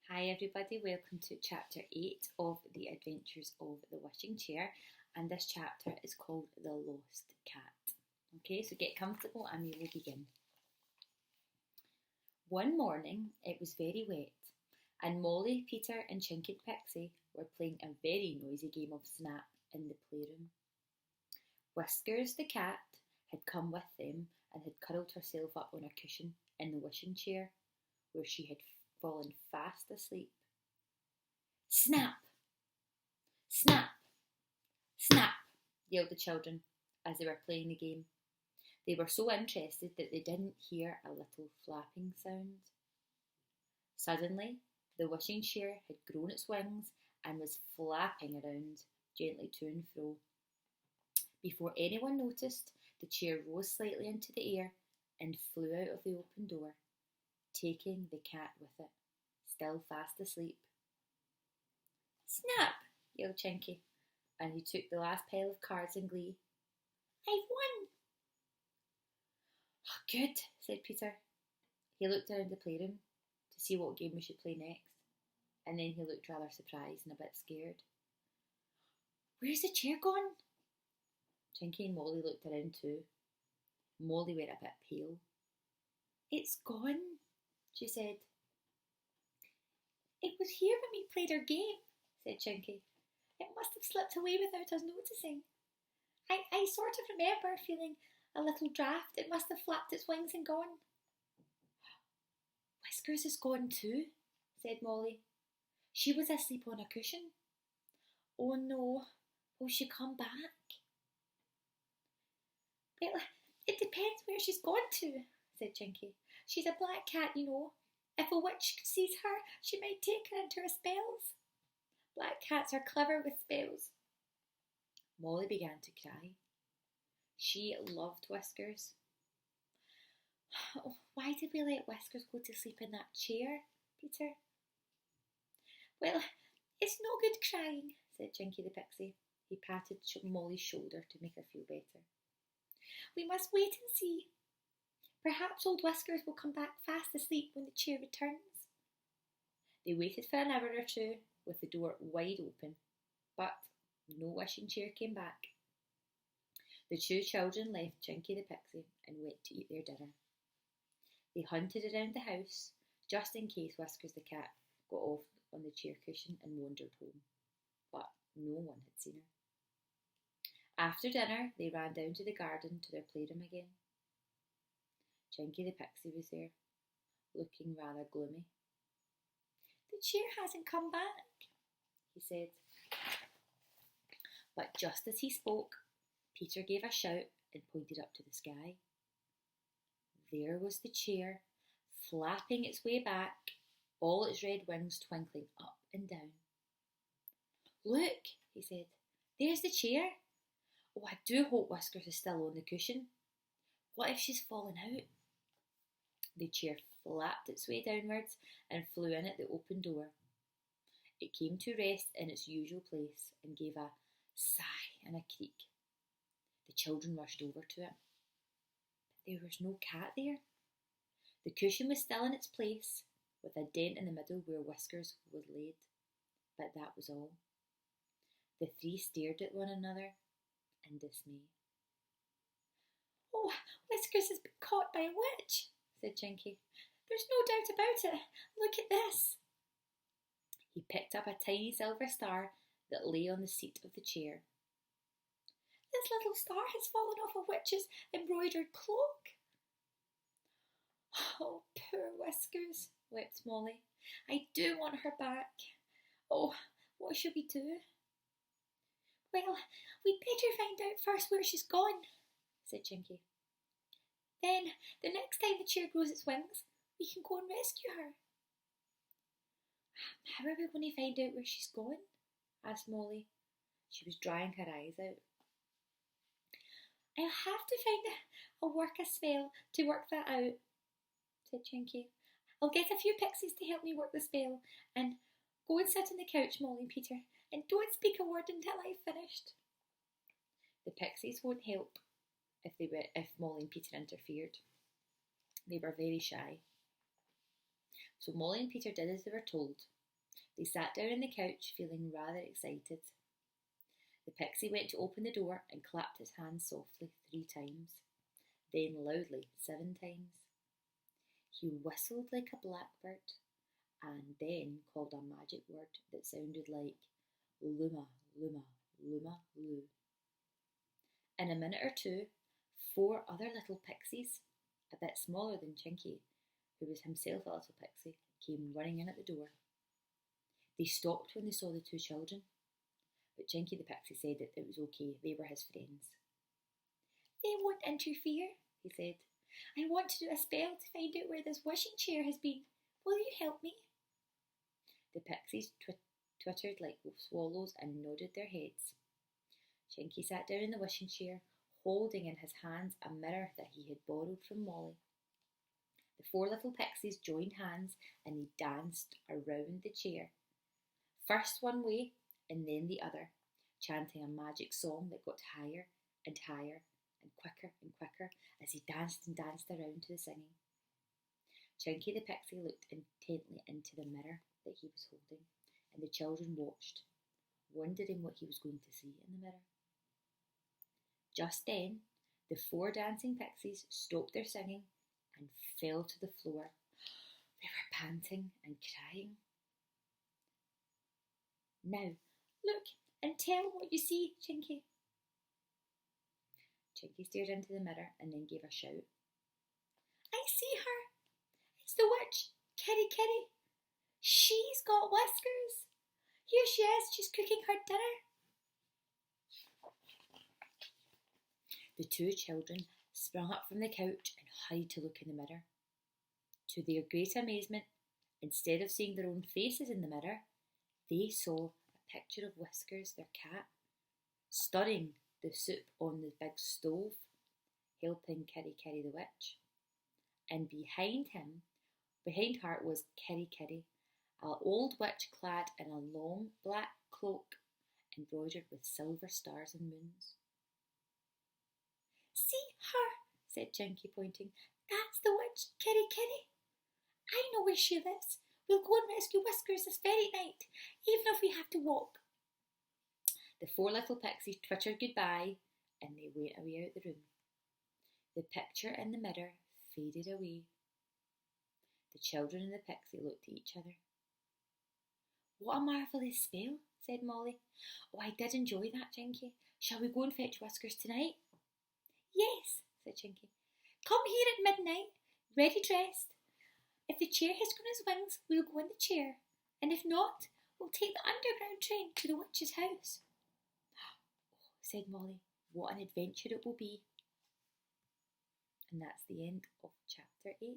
Hi everybody, welcome to chapter 8 of The Adventures of the Wishing Chair, and this chapter is called The Lost Cat. Okay, so get comfortable and we will begin. One morning it was very wet, and Molly, Peter and Chinky Pixie were playing a very noisy game of Snap in the playroom. Whiskers the cat had come with them and had curled herself up on a cushion in the wishing chair, where she had fallen fast asleep. Snap! Snap! Snap! Yelled the children as they were playing the game. They were so interested that they didn't hear a little flapping sound. Suddenly, the wishing chair had grown its wings and was flapping around gently to and fro. Before anyone noticed, the chair rose slightly into the air and flew out of the open door, taking the cat with it, still fast asleep. Snap! Yelled Chinky, and he took the last pile of cards in glee. I've won! Oh, good, said Peter. He looked around the playroom to see what game we should play next, and then he looked rather surprised and a bit scared. Where's the chair gone? Chinky and Molly looked around too. Molly went a bit pale. It's gone, she said. It was here when we played our game, said Chinky. It must have slipped away without us noticing. I sort of remember feeling a little draught. It must have flapped its wings and gone. Whiskers is gone too, said Molly. She was asleep on a cushion. Oh no, will she come back? Well, it depends where she's gone to, said Chinky. She's a black cat, you know. If a witch sees her, she might take her into her spells. Black cats are clever with spells. Molly began to cry. She loved Whiskers. Oh, why did we let Whiskers go to sleep in that chair, Peter? Well, it's no good crying, said Chinky the Pixie. He patted Molly's shoulder to make her feel better. We must wait and see. Perhaps old Whiskers will come back fast asleep when the chair returns. They waited for an hour or two with the door wide open, but no wishing chair came back. The two children left Chinky the Pixie and went to eat their dinner. They hunted around the house just in case Whiskers the cat got off on the chair cushion and wandered home, but no one had seen her. After dinner, they ran down to the garden to their playroom again. Chinky the Pixie was there, looking rather gloomy. The chair hasn't come back, he said. But just as he spoke, Peter gave a shout and pointed up to the sky. There was the chair, flapping its way back, all its red wings twinkling up and down. Look, he said, there's the chair. Oh, I do hope Whiskers is still on the cushion. What if she's fallen out? The chair flapped its way downwards and flew in at the open door. It came to rest in its usual place and gave a sigh and a creak. The children rushed over to it. But there was no cat there. The cushion was still in its place, with a dent in the middle where Whiskers was laid. But that was all. The three stared at one another in dismay. Oh, Whiskers has been caught by a witch, said Chinky. There's no doubt about it. Look at this. He picked up a tiny silver star that lay on the seat of the chair. This little star has fallen off a witch's embroidered cloak. Oh, poor Whiskers, wept Molly. I do want her back. Oh, what shall we do? Well, we'd better find out first where she's gone, said Chinky. Then, the next time the chair grows its wings, we can go and rescue her. How are we going to find out where she's gone? Asked Molly. She was drying her eyes out. I'll have to find a work a spell to work that out, said Chinky. I'll get a few pixies to help me work the spell, and go and sit on the couch, Molly and Peter, and don't speak a word until I've finished. The pixies won't help if Molly and Peter interfered. They were very shy. So Molly and Peter did as they were told. They sat down on the couch, feeling rather excited. The pixie went to open the door and clapped his hands softly 3 times, then loudly 7 times. He whistled like a blackbird and then called a magic word that sounded like Luma, Luma, Luma, Loo. In a minute or two, 4 other little pixies, a bit smaller than Chinky, who was himself a little pixie, came running in at the door. They stopped when they saw the 2 children, but Chinky the pixie said that it was okay, they were his friends. They won't interfere, he said. I want to do a spell to find out where this wishing chair has been. Will you help me? The pixies twittered like swallows and nodded their heads. Chinky sat down in the wishing chair, holding in his hands a mirror that he had borrowed from Molly. The 4 little pixies joined hands and they danced around the chair. First one way and then the other, chanting a magic song that got higher and higher and quicker as he danced and danced around to the singing. Chinky the pixie looked intently into the mirror that he was holding, and the children watched, wondering what he was going to see in the mirror. Just then, the 4 dancing pixies stopped their singing and fell to the floor. They were panting and crying. Now, look and tell what you see, Chinky. Chinky stared into the mirror and then gave a shout. I see her! It's the witch, Kitty Kitty. She's got whiskers. Here she is, she's cooking her dinner. The 2 children sprung up from the couch and hurried to look in the mirror. To their great amazement, instead of seeing their own faces in the mirror, they saw a picture of Whiskers, their cat, stirring the soup on the big stove, helping Kitty Kitty the witch. And behind her was Kitty Kitty, an old witch clad in a long black cloak embroidered with silver stars and moons. See her, said Chinky, pointing. That's the witch, Kitty Kitty. I know where she lives. We'll go and rescue Whiskers this very night, even if we have to walk. The 4 little pixies twittered goodbye and they went away out the room. The picture in the mirror faded away. The children and the pixie looked at each other. What a marvellous spell, said Molly. Oh, I did enjoy that, Chinky. Shall we go and fetch Whiskers tonight? Yes, said Chinky. Come here at midnight, ready dressed. If the chair has grown his wings, we'll go in the chair, and if not, we'll take the underground train to the witch's house. Oh, said Molly, what an adventure it will be. And that's the end of chapter 8.